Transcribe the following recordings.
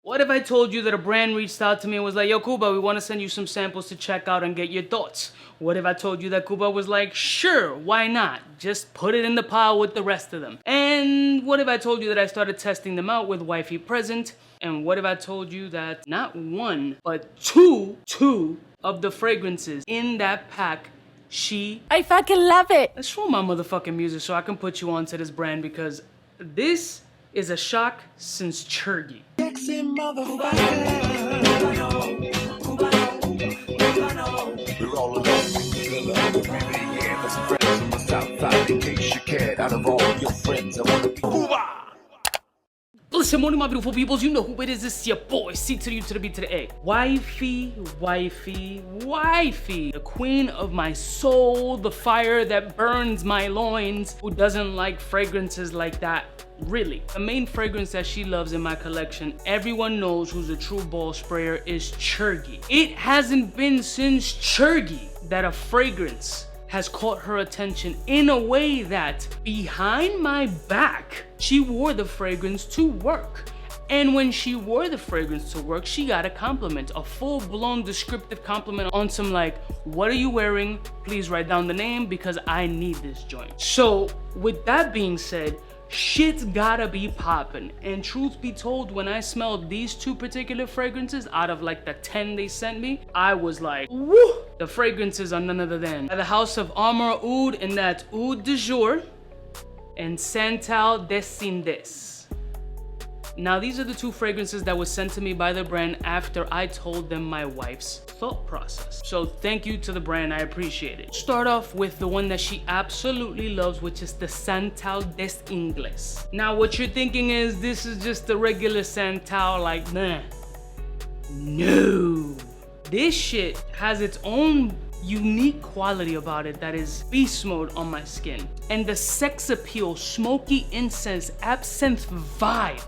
What if I told you that a brand reached out to me and was like, yo, Cuba, we want to send you some samples to check out and get your thoughts? What if I told you that Cuba was like, sure, why not? Just put it in the pile with the rest of them. And what if I told you that I started testing them out with wifey present? And what if I told you that not one, but two of the fragrances in that pack, I fucking love it. Let's roll my motherfucking music so I can put you onto this brand, because this is a shock since Chergy. We're all alone. From the south side, in case you cared, out of all your friends, I want to be Cuba. Listen, morning, my beautiful peoples. You know who it is. It's your boy, C to the U to the B to the A. Wifey. The queen of my soul, the fire that burns my loins. Who doesn't like fragrances like that? Really. The main fragrance that she loves in my collection, everyone knows who's a true ball sprayer, is Chergy. It hasn't been since Chergy that a fragrance has caught her attention in a way that, behind my back, she wore the fragrance to work. And when she wore the fragrance to work, she got a compliment, a full-blown descriptive compliment on some like, what are you wearing? Please write down the name because I need this joint. So with that being said, shit's gotta be poppin'. And truth be told, when I smelled these two particular fragrances out of like the 10 they sent me, I was like, woo! The fragrances are none other than by the house of Amouroud, and that's Oud de Jour and Santal des Indes. Now these are the two fragrances that was sent to me by the brand after I told them my wife's thought process. So thank you to the brand, I appreciate it. Start off with the one that she absolutely loves, which is the Santal des Indes. Now what you're thinking is this is just a regular Santal, like, nah. No. This shit has its own unique quality about it that is beast mode on my skin. And the sex appeal, smoky incense, absinthe vibe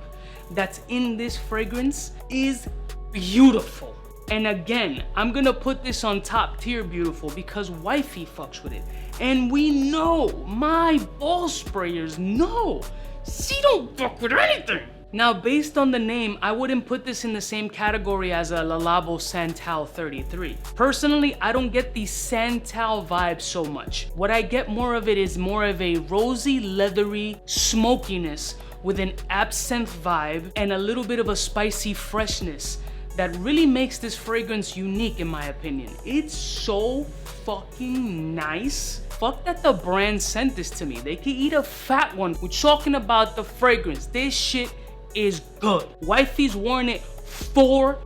that's in this fragrance is beautiful. And again, I'm gonna put this on top tier beautiful because wifey fucks with it. And we know, my ball sprayers know, she don't fuck with anything. Now, based on the name, I wouldn't put this in the same category as a Le Labo Santal 33. Personally, I don't get the Santal vibe so much. What I get more of it is more of a rosy, leathery smokiness with an absinthe vibe and a little bit of a spicy freshness that really makes this fragrance unique in my opinion. It's so fucking nice. Fuck that the brand sent this to me. They could eat a fat one. We're talking about the fragrance. This shit is good. Wifey's worn it 4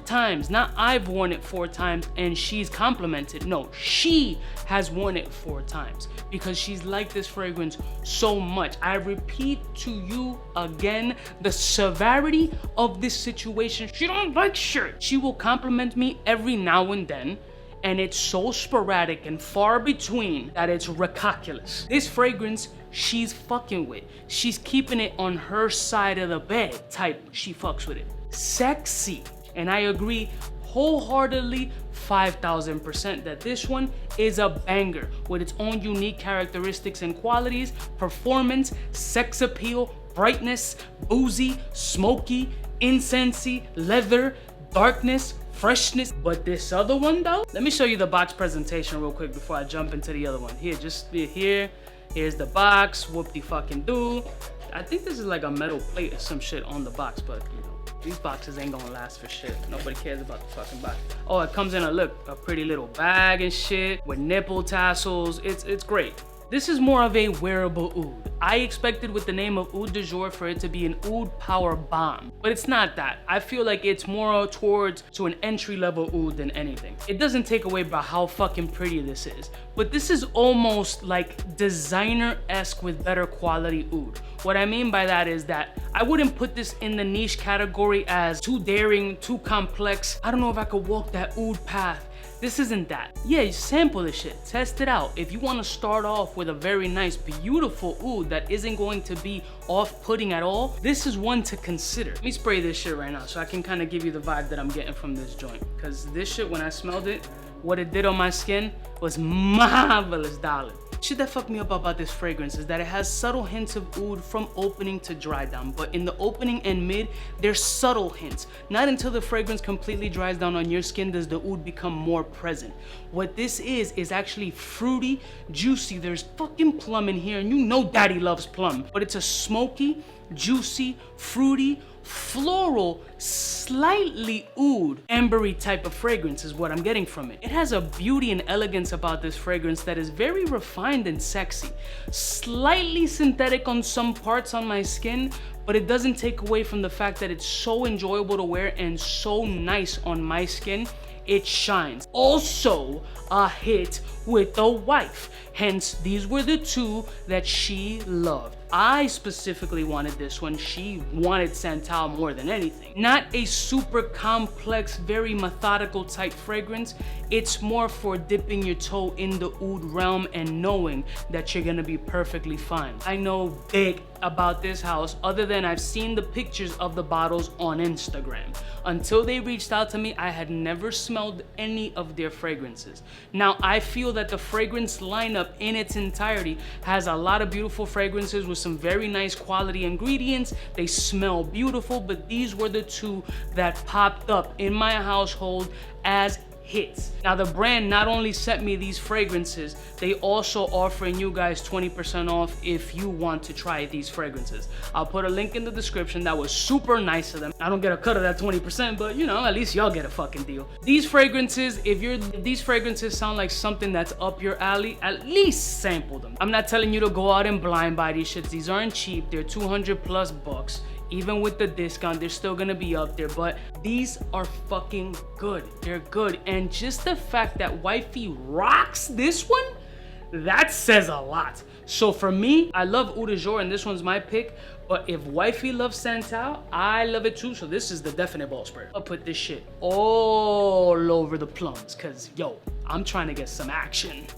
times. Not I've worn it 4 times and she's complimented. No, she has worn it 4 times because she's liked this fragrance so much. I repeat to you again, the severity of this situation. She don't like shit. She will compliment me every now and then, and it's so sporadic and far between that it's ridiculous. This fragrance, she's fucking with. She's keeping it on her side of the bed type. She fucks with it. Sexy. And I agree wholeheartedly 5,000% that this one is a banger with its own unique characteristics and qualities, performance, sex appeal, brightness, boozy, smoky, incensey, leather, darkness, freshness. But this other one though, let me show you the box presentation real quick before I jump into the other one. Here, just here. Here's the box, whoop-de-fucking-do. I think this is like a metal plate or some shit on the box, but you know, these boxes ain't gonna last for shit. Nobody cares about the fucking box. Oh, it comes in a pretty little bag and shit with nipple tassels. It's great. This is more of a wearable oud. I expected with the name of Oud de Jour for it to be an oud power bomb, but it's not that. I feel like it's more towards to an entry-level oud than anything. It doesn't take away by how fucking pretty this is, but this is almost like designer-esque with better quality oud. What I mean by that is that I wouldn't put this in the niche category as too daring, too complex. I don't know if I could walk that oud path. This isn't that. Yeah, you sample this shit, test it out. If you want to start off with a very nice, beautiful oud that isn't going to be off-putting at all, this is one to consider. Let me spray this shit right now so I can kind of give you the vibe that I'm getting from this joint. Because this shit, when I smelled it, what it did on my skin was marvelous, darling. Shit that fucked me up about this fragrance is that it has subtle hints of oud from opening to dry down, but in the opening and mid, there's subtle hints. Not until the fragrance completely dries down on your skin does the oud become more present. What this is actually fruity, juicy. There's fucking plum in here, and you know daddy loves plum, but it's a smoky, juicy, fruity, floral, slightly oud, ambery type of fragrance is what I'm getting from it. It has a beauty and elegance about this fragrance that is very refined and sexy. Slightly synthetic on some parts on my skin, but it doesn't take away from the fact that it's so enjoyable to wear and so nice on my skin. It shines. Also a hit with the wife. Hence, these were the two that she loved. I specifically wanted this one. She wanted Santal more than anything. Not a super complex, very methodical type fragrance. It's more for dipping your toe in the oud realm and knowing that you're gonna be perfectly fine. I know big about this house other than I've seen the pictures of the bottles on Instagram. Until they reached out to me, I had never smelled any of their fragrances. Now, I feel that the fragrance lineup in its entirety has a lot of beautiful fragrances with some very nice quality ingredients. They smell beautiful, but these were the two that popped up in my household as hits. Now, the brand not only sent me these fragrances, they also offering you guys 20% off if you want to try these fragrances. I'll put a link in the description. That was super nice of them. I don't get a cut of that 20%, but you know, at least y'all get a fucking deal. These fragrances, if these fragrances sound like something that's up your alley, at least sample them. I'm not telling you to go out and blind buy these shits. These aren't cheap. They're 200 plus bucks. Even with the discount, they're still gonna be up there, but these are fucking good. They're good. And just the fact that wifey rocks this one, that says a lot. So for me, I love Eau de Jour, and this one's my pick. But if wifey loves Santal, I love it too. So this is the definite ball spray. I'll put this shit all over the plums, cause yo, I'm trying to get some action.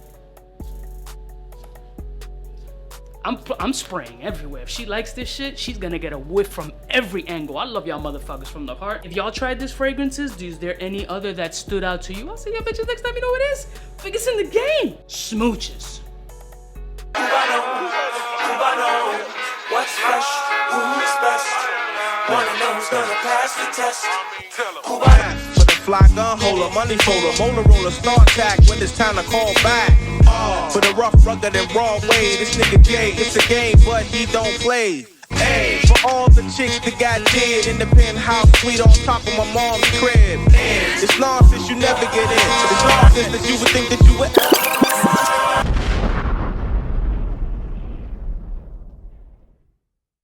I'm spraying everywhere. If she likes this shit, she's gonna get a whiff from every angle. I love y'all motherfuckers from the heart. If y'all tried this fragrances, is there any other that stood out to you? I'll see y'all bitches next time. You know what it is? Biggest in the game. Smooches. Cubaknow, what's fresh? Who's best? Wanna know who's gonna pass the test? Cubaknow. For the fly gun holder, money folder, motor roller, start tack when it's time to call back. For the rough, rugged, and raw way, this nigga Jay, it's a game, but he don't play. Hey, for all the chicks that got dead in the penthouse suite on top of my mom's crib. It's nonsense you never get in. It's nonsense that you would think that you would.